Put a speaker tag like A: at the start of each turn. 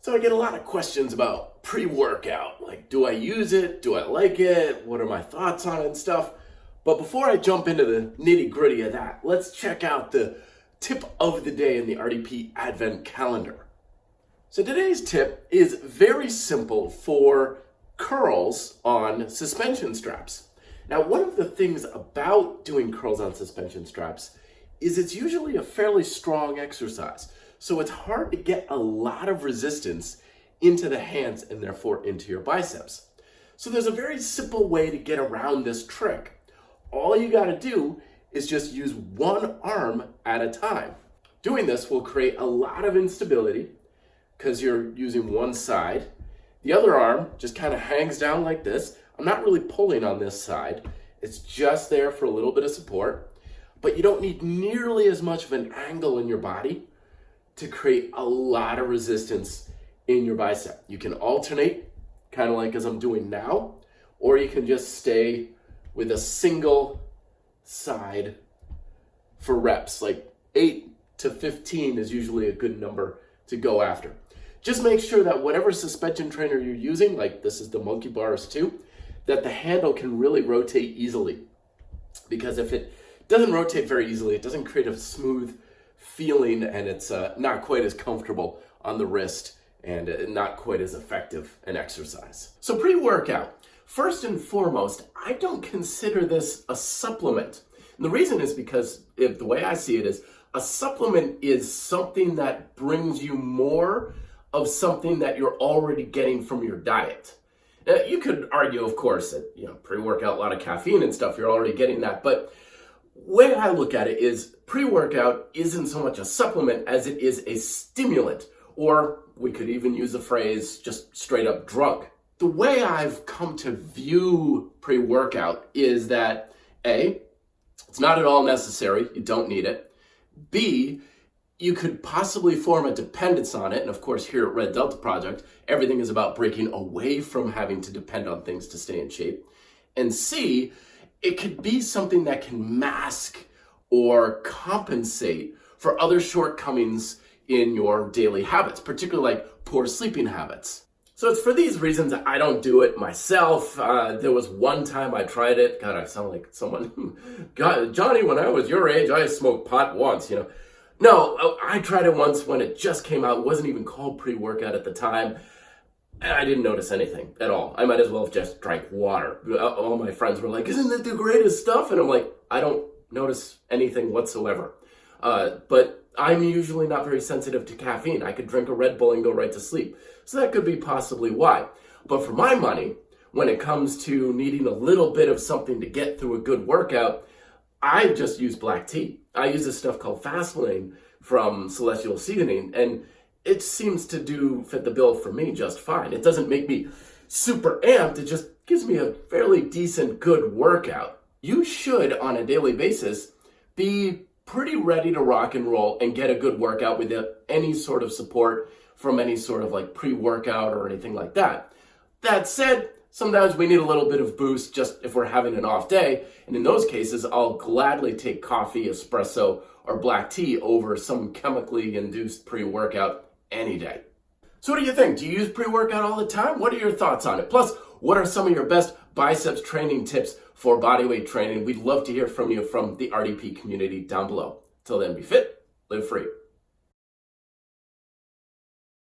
A: So I get a lot of questions about pre-workout. Like, do I use it? Do I like it? What are my thoughts on it and stuff? But before I jump into the nitty-gritty of that, let's check out the tip of the day in the RDP Advent Calendar. So today's tip is very simple for curls on suspension straps. Now, one of the things about doing curls on suspension straps is it's usually a fairly strong exercise. So it's hard to get a lot of resistance into the hands and therefore into your biceps. So there's a very simple way to get around this trick. All you gotta do is just use one arm at a time. Doing this will create a lot of instability because you're using one side. The other arm just kind of hangs down like this. I'm not really pulling on this side. It's just there for a little bit of support, but you don't need nearly as much of an angle in your body to create a lot of resistance in your bicep. You can alternate, kind of like as I'm doing now, or you can just stay with a single side for reps. Like 8 to 15 is usually a good number to go after. Just make sure that whatever suspension trainer you're using, like this is the monkey bars too, that the handle can really rotate easily. Because if it doesn't rotate very easily, it doesn't create a smooth feeling, and it's not quite as comfortable on the wrist and not quite as effective an exercise. So pre-workout, first and foremost, I don't consider this a supplement. And the reason is because the way I see it is a supplement is something that brings you more of something that you're already getting from your diet. You could argue, of course, that pre-workout, a lot of caffeine and stuff, you're already getting that, but way I look at it is pre-workout isn't so much a supplement as it is a stimulant, or we could even use the phrase just straight up drug. The way I've come to view pre-workout is that A, it's not at all necessary, you don't need it. B, you could possibly form a dependence on it, and of course here at Red Delta Project, everything is about breaking away from having to depend on things to stay in shape. And C, it could be something that can mask or compensate for other shortcomings in your daily habits, particularly like poor sleeping habits. So it's for these reasons that I don't do it myself. There was one time I tried it. God, I sound like someone. God, Johnny, when I was your age, I smoked pot once, No, I tried it once when it just came out. It wasn't even called pre-workout at the time. And I didn't notice anything at all. I might as well have just drank water. All my friends were like, isn't that the greatest stuff? And I'm like, I don't notice anything whatsoever. But I'm usually not very sensitive to caffeine. I could drink a Red Bull and go right to sleep. So that could be possibly why. But for my money, when it comes to needing a little bit of something to get through a good workout, I just use black tea. I use this stuff called Fastlane from Celestial Seasoning, and it seems to fit the bill for me just fine. It doesn't make me super amped. It just gives me a fairly decent, good workout. You should, on a daily basis, be pretty ready to rock and roll and get a good workout without any sort of support from any sort of like pre-workout or anything like that. That said, sometimes we need a little bit of boost just if we're having an off day. And in those cases, I'll gladly take coffee, espresso, or black tea over some chemically induced pre-workout any day. So what do you think? Do you use pre-workout all the time? What are your thoughts on it? Plus, what are some of your best biceps training tips for bodyweight training? We'd love to hear from you from the RDP community down below. Till then, be fit, live free.